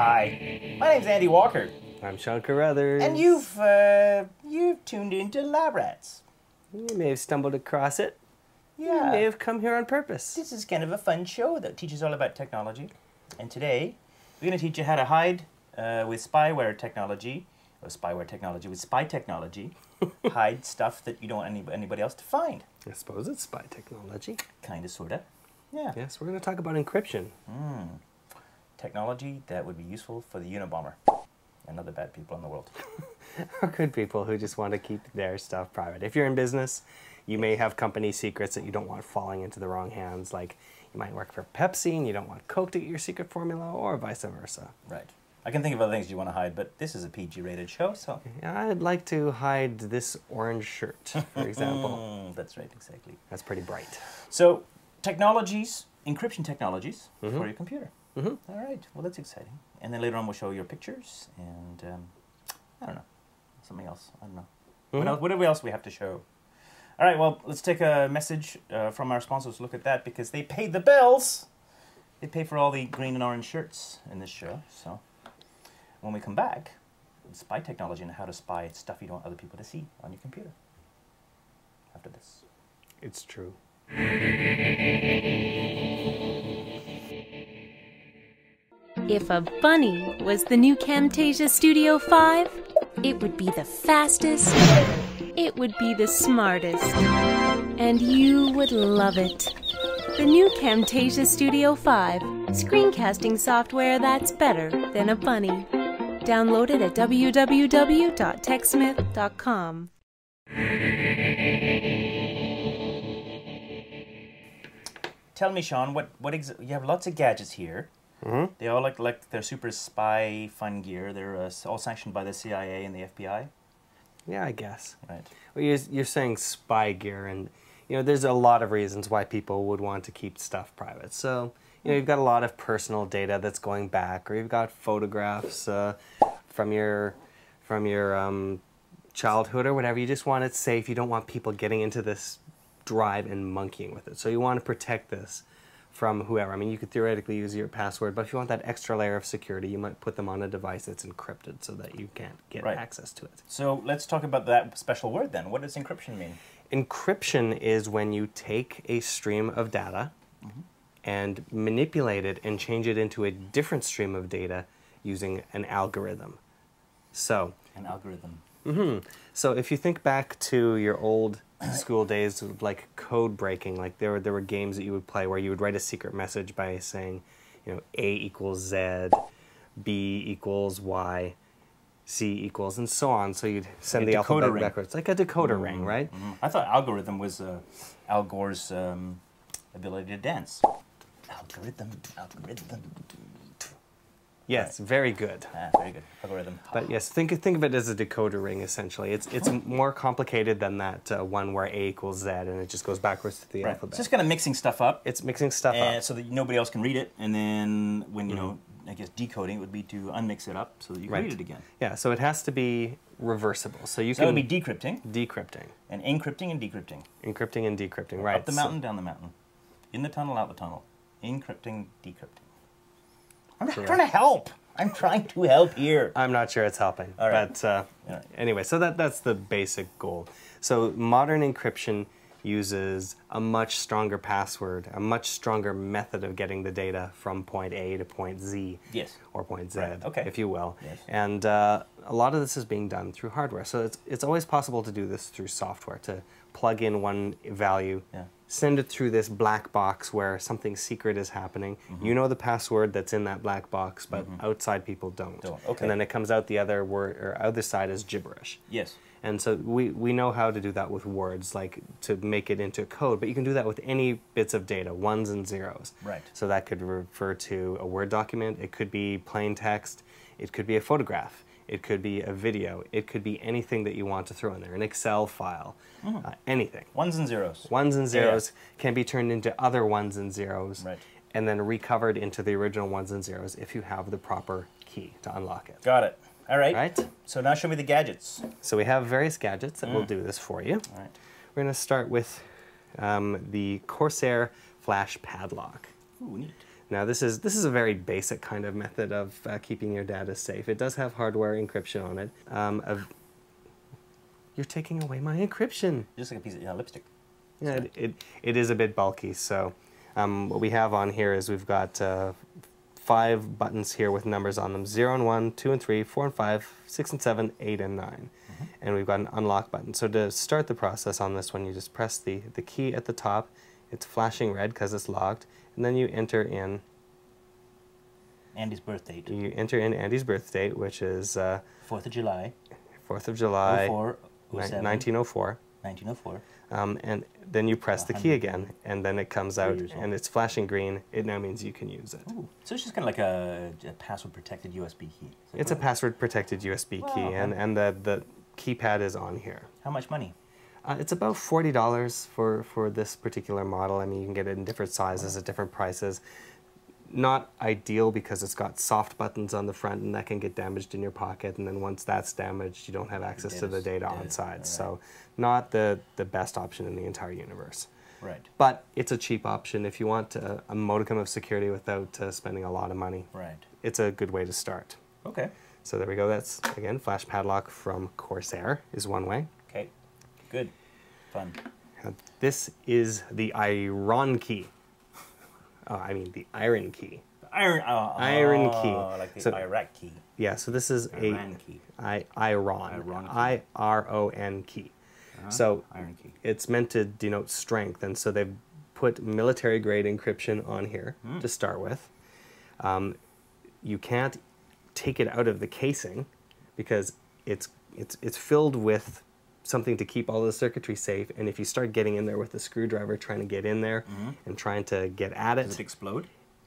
Hi, my name's Andy Walker. I'm Sean Carruthers. And you've tuned into Lab Rats. You may have stumbled across it. Yeah. You may have come here on purpose. This is kind of a fun show that teaches all about technology. And today, we're going to teach you how to hide with spyware technology, or spyware technology, with spy technology, hide stuff that you don't want anybody else to find. I suppose it's spy technology. Kind of, sort of. Yeah. Yes, we're going to talk about encryption. Technology that would be useful for the Unabomber and other bad people in the world. Or good people who just want to keep their stuff private. If you're in business, you may have company secrets that you don't want falling into the wrong hands. Like, you might work for Pepsi and you don't want Coke to get your secret formula, or vice versa. Right. I can think of other things you want to hide, but this is a PG-rated show, so... I'd like to hide this orange shirt, for example. That's right, exactly. That's pretty bright. So, technologies, encryption technologies for your computer. All right, well, that's exciting. And then later on we'll show your pictures and, I don't know, something else. I don't know. What else we have to show? All right, well, let's take a message from our sponsors. Look at that, because they paid the bills. They pay for all the green and orange shirts in this show. So when we come back, spy technology and how to spy stuff you don't want other people to see on your computer. After this. It's true. If a bunny was the new Camtasia Studio 5, it would be the fastest, it would be the smartest, and you would love it. The new Camtasia Studio 5, screencasting software that's better than a bunny. Download it at www.techsmith.com. Tell me, Sean, you have lots of gadgets here. They all look like they're super spy fun gear. They're all sanctioned by the CIA and the FBI. Yeah, I guess. Right. Well, you're saying spy gear, and there's a lot of reasons why people would want to keep stuff private. So you've got a lot of personal data that's going back, or you've got photographs from your childhood or whatever. You just want it safe. You don't want people getting into this drive and monkeying with it. So you want to protect this from whoever. I mean, you could theoretically use your password, but if you want that extra layer of security, you might put them on a device that's encrypted so that you can't get access to it. So let's talk about that special word then. What does encryption mean? Encryption is when you take a stream of data and manipulate it and change it into a different stream of data using an algorithm. So, an algorithm. So if you think back to your old school days of like code breaking, like there were games that you would play where you would write a secret message by saying, A equals Z, B equals Y, C equals, and so on. So you'd send the alphabet backwards, like a decoder ring, right? I thought algorithm was Al Gore's ability to dance. Algorithm. Yes, very good. Very good. Algorithm. But yes, think of it as a decoder ring, essentially. It's more complicated than that one where A equals Z, and it just goes backwards to the alphabet. It's just kind of mixing stuff up. It's mixing stuff up. So that nobody else can read it, and then when, I guess decoding would be to unmix it up so that you can read it again. Yeah, so it has to be reversible. So you can... that would be decrypting. Decrypting. And encrypting and decrypting. Encrypting and decrypting, right. Up the mountain, down the mountain. In the tunnel, out the tunnel. Encrypting, decrypting. I'm trying to help. I'm trying to help here. I'm not sure it's helping. All right. But anyway, so that's the basic goal. So modern encryption uses a much stronger password, a much stronger method of getting the data from point A to point Z. Yes. Or point Z, okay. if you will. Yes. And a lot of this is being done through hardware. So it's always possible to do this through software, to plug in one value, send it through this black box where something secret is happening. You know the password that's in that black box, but outside people don't. Okay. And then it comes out the other word or other side as gibberish. Yes. And so we know how to do that with words, like to make it into code, but you can do that with any bits of data, ones and zeros. Right. So that could refer to a Word document, it could be plain text, it could be a photograph, it could be a video, it could be anything that you want to throw in there, an Excel file, anything. Ones and zeros. Ones and zeros can be turned into other ones and zeros, and then recovered into the original ones and zeros if you have the proper key to unlock it. Got it. All right. Right? So now show me the gadgets. So we have various gadgets that will do this for you. All right. We're going to start with the Corsair Flash Padlock. Ooh, neat. Now this is a very basic kind of method of keeping your data safe. It does have hardware encryption on it. You're taking away my encryption. Just like a piece of lipstick. Yeah, it is a bit bulky. So what we have on here is we've got 5 buttons here with numbers on them: 0 and 1, 2 and 3, 4 and 5, 6 and 7, 8 and 9. And we've got an unlock button. So to start the process on this one, you just press the key at the top. It's flashing red because it's locked. And then you enter in Andy's birth date. You enter in Andy's birth date, which is 4th of July. 4th of July, 1904. 1904. And then you press the key again, and then it comes out, and it's flashing green. It now means you can use it. Ooh. So it's just kind of like a password-protected USB key. It's a password-protected USB key, and the keypad is on here. How much money? It's about $40 for this particular model. I mean, you can get it in different sizes at different prices. Not ideal because it's got soft buttons on the front, and that can get damaged in your pocket, and then once that's damaged, you don't have access to the data on side. Right. So not the best option in the entire universe. Right. But it's a cheap option if you want a modicum of security without spending a lot of money. Right. It's a good way to start. Okay. So there we go. That's, again, Flash Padlock from Corsair is one way. Okay. Good. Fun. This is the Iron key. I mean the Iron key. Iron key. Like the Iraq key. Yeah, so this is Iran key. I-R-O-N key. So Iron key. it's meant to denote strength, and so they've put military-grade encryption on here to start with. You can't take it out of the casing because it's filled with something to keep all the circuitry safe, and if you start getting in there with a screwdriver trying to get in there and trying to get at it... Does it explode?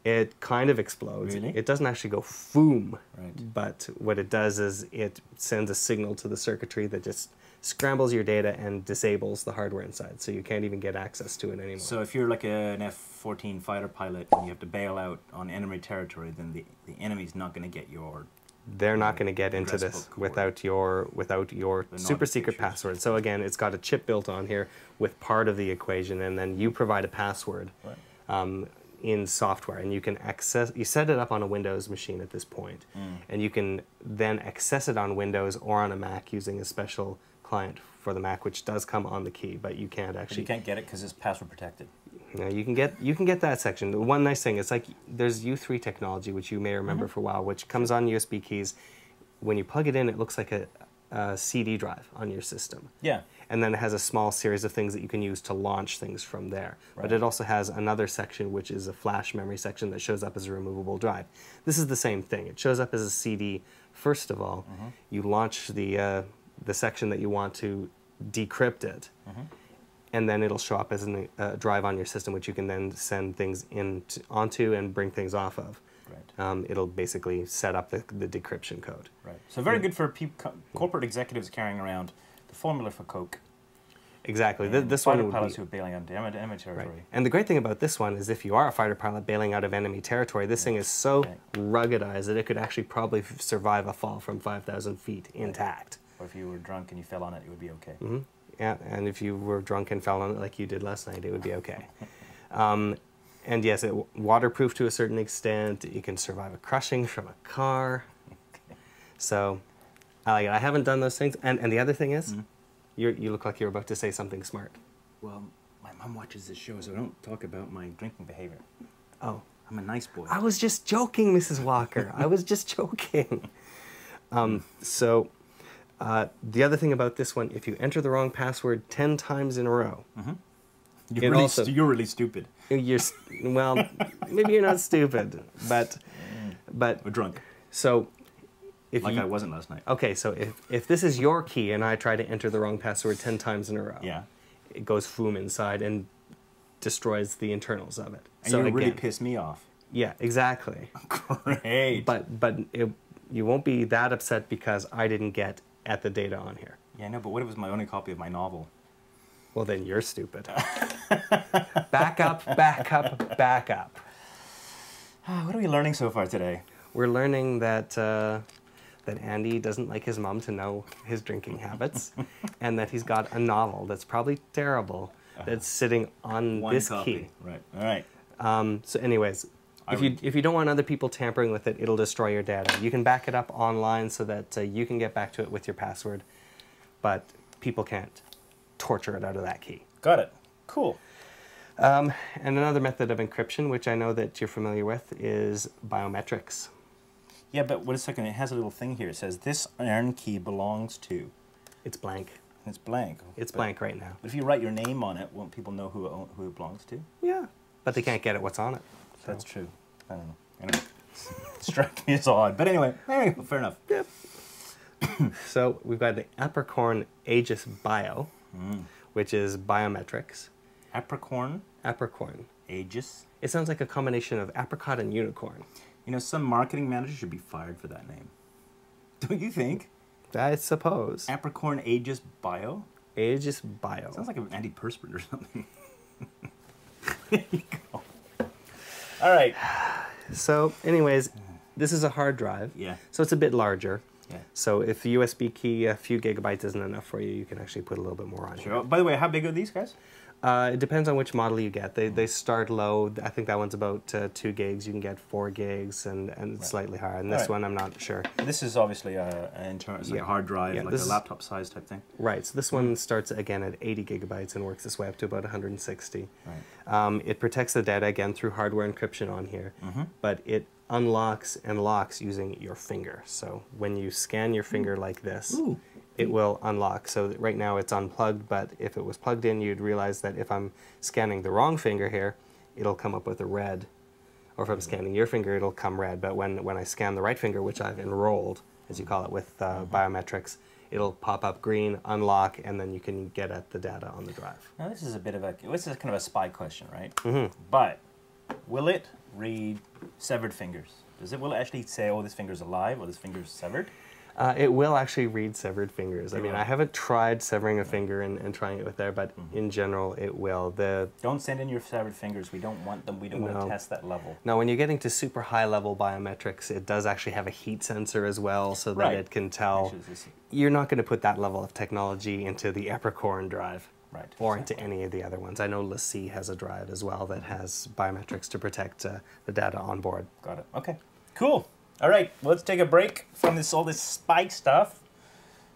It kind of explodes. Really? It doesn't actually go foom, right. But what it does is it sends a signal to the circuitry that just scrambles your data and disables the hardware inside, so you can't even get access to it anymore. So if you're like an F-14 fighter pilot and you have to bail out on enemy territory, then the enemy's not going to get your... They're not going to get into this without your super secret password. So again, it's got a chip built on here with part of the equation, and then you provide a password in software, and you can access. You set it up on a Windows machine at this point, and you can then access it on Windows or on a Mac using a special client for the Mac, which does come on the key, but you can't actually. But you can't get it because it's password protected. No, you can get that section. The one nice thing is like there's U3 technology, which you may remember for a while, which comes on USB keys. When you plug it in, it looks like a CD drive on your system. Yeah. And then it has a small series of things that you can use to launch things from there. Right. But it also has another section, which is a flash memory section that shows up as a removable drive. This is the same thing. It shows up as a CD first of all. You launch the section that you want to decrypt it. And then it'll show up as a drive on your system, which you can then send things onto and bring things off of. Right. It'll basically set up the decryption code. Right. So very good for corporate executives carrying around the formula for Coke. Exactly. This one would pilots who are bailing out of enemy territory. Right. And the great thing about this one is if you are a fighter pilot bailing out of enemy territory, this thing is so ruggedized that it could actually probably survive a fall from 5,000 feet intact. Or if you were drunk and you fell on it, it would be okay. Yeah, and if you were drunk and fell on it like you did last night, it would be okay. And yes, it's waterproof to a certain extent. You can survive a crushing from a car. So, I like it. I haven't done those things. And the other thing is, you look like you're about to say something smart. Well, my mom watches this show, so I don't talk about my drinking behavior. Oh. I'm a nice boy. I was just joking, Mrs. Walker. I was just joking. The other thing about this one, if you enter the wrong password 10 times in a row, you're really stupid. Well, maybe you're not stupid, but we're drunk. So, I wasn't last night. Okay, so if this is your key and I try to enter the wrong password 10 times in a row, it goes foom inside and destroys the internals of it. And so you really piss me off. Yeah, exactly. Great. But you won't be that upset because I didn't get at the data on here. Yeah, I know, but what if it was my only copy of my novel? Well, then you're stupid. Back up, back up, back up. What are we learning so far today? We're learning that Andy doesn't like his mom to know his drinking habits, and that he's got a novel that's probably terrible that's sitting on this key. Right. All right. So anyways, If you don't want other people tampering with it, it'll destroy your data. You can back it up online so that you can get back to it with your password, but people can't torture it out of that key. Got it. Cool. And another method of encryption, which I know that you're familiar with, is biometrics. Yeah, but wait a second. It has a little thing here. It says this iron key belongs to. It's blank. It's blank. It's blank right now. But if you write your name on it, won't people know who it belongs to? Yeah, but they can't get it. What's on it? So. That's true. I don't know. Anyway, struck me as odd. But anyway, fair enough. Yep. So we've got the Apricorn Aegis Bio, which is biometrics. Apricorn? Apricorn. Aegis? It sounds like a combination of apricot and unicorn. You know, some marketing manager should be fired for that name. Don't you think? I suppose. Apricorn Aegis Bio? Aegis Bio. Sounds like an antiperspirant or something. There you go. All right. So, anyways, this is a hard drive. Yeah. So it's a bit larger. Yeah. So if the USB key, a few gigabytes isn't enough for you, you can actually put a little bit more on Sure. here. Oh, by the way, how big are these guys? It depends on which model you get. They start low. I think that one's about 2 gigs. You can get 4 gigs and slightly higher. And this one, I'm not sure. This is obviously an internal, it's like a hard drive, like a laptop size type thing. Right. So this one starts again at 80 gigabytes and works its way up to about 160. Right. It protects the data again through hardware encryption on here, but it unlocks and locks using your finger. So when you scan your finger like this, it will unlock. So right now it's unplugged, but if it was plugged in, you'd realize that if I'm scanning the wrong finger here, it'll come up with a red. Or if I'm scanning your finger, it'll come red. But when I scan the right finger, which I've enrolled, as you call it, with biometrics, it'll pop up green, unlock, and then you can get at the data on the drive. Now this is this is kind of a spy question, right? But will it read severed fingers? Will it actually say, oh, this finger's alive or this finger's severed? It will actually read severed fingers. I mean, I haven't tried severing a finger and trying it with there, but in general, it will. Don't send in your severed fingers. We don't want them. We don't want to test that level. Now, when you're getting to super high-level biometrics, it does actually have a heat sensor as well, so that it can tell. You're not going to put that level of technology into the Apricorn drive. Right. Or into any of the other ones. I know LaCie has a drive as well that has biometrics to protect the data on board. Got it. Okay. Cool. All right. Well, let's take a break from all this spy stuff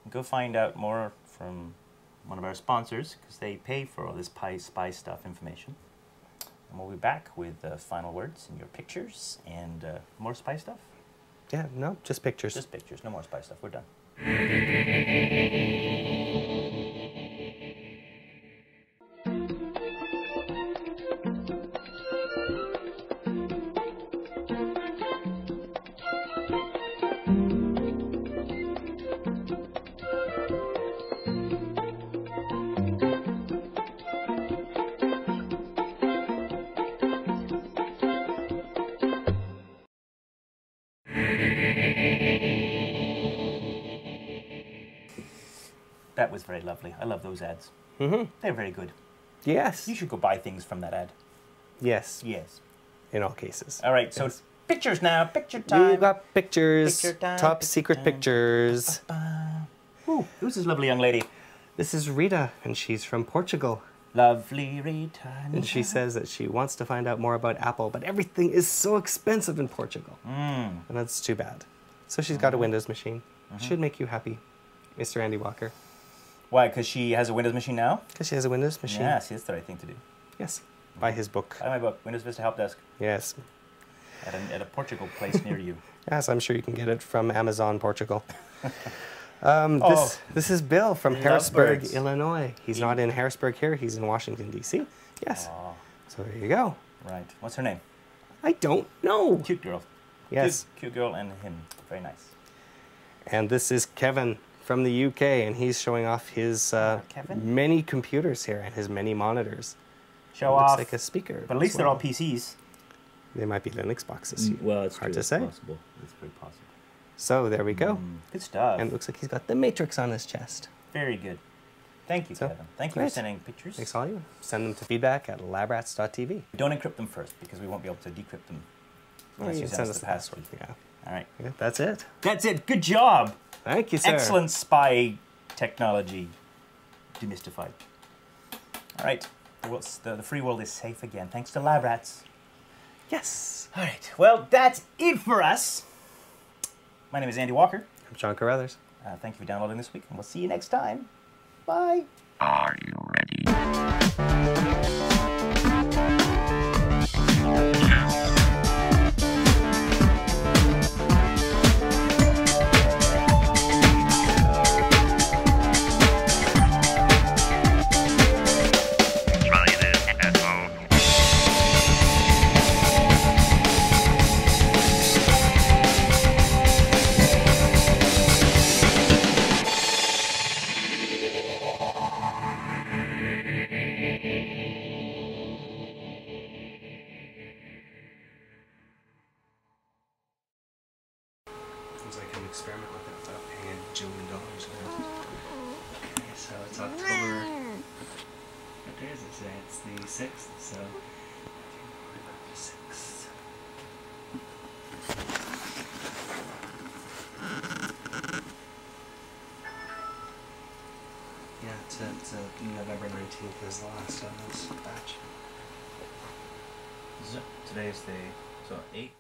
and go find out more from one of our sponsors because they pay for all this spy stuff information. And we'll be back with final words and your pictures and more spy stuff. Yeah, no, just pictures. Just pictures. No more spy stuff. We're done. That was very lovely. I love those ads. They're very good. Yes. You should go buy things from that ad. Yes. Yes. In all cases. All right, so pictures now. Picture time. We've got pictures. Picture time, Top picture secret time. pictures. Ooh, who's this lovely young lady? This is Rita, and she's from Portugal. Lovely Rita. And she says that she wants to find out more about Apple, but everything is so expensive in Portugal. And that's too bad. So she's got a Windows machine. Should make you happy, Mr. Andy Walker. Why? Because she has a Windows machine now? Because she has a Windows machine. Yeah, see, that's the right thing to do. Yes. Buy his book. Buy my book, Windows Vista Help Desk, Yes. at a Portugal place near you. Yes, I'm sure you can get it from Amazon, Portugal. This is Bill from Harrisburg, birds. Illinois. He's not in Harrisburg here. He's in Washington, D.C. Yes. Aw. So there you go. Right. What's her name? I don't know. Cute girl. Yes. Cute girl and him. Very nice. And this is Kevin from the UK, and he's showing off his Kevin? many computers here and his many monitors. Show Looks off. like a speaker. But at least as they're well. all PCs. They might be Linux boxes. Well, it's hard true. to say. Possible. It's very possible. So there we go. Good stuff. And it looks like he's got the Matrix on his chest. Very good. Thank you, So, Kevin. Thank you for great. sending pictures. Thanks all you. Send them to feedback@labrats.tv. Don't encrypt them first because we won't be able to decrypt them unless you you can send us the password. Yeah. All right. Yeah, that's it. That's it. Good job. Thank you, sir. Excellent spy technology demystified. All right. The free world is safe again thanks to lab rats. Yes. All right. Well, that's it for us. My name is Andy Walker. I'm John Carruthers. Thank you for downloading this week, and we'll see you next time. Bye. Are you ready? Try this at home. Seems like I can experiment with it without paying $1 jillion. Okay, so it's October. What day is it today? It's the 6th, so. The 6th. Yeah, it's November 19th is the last of this batch. Today's the 8th.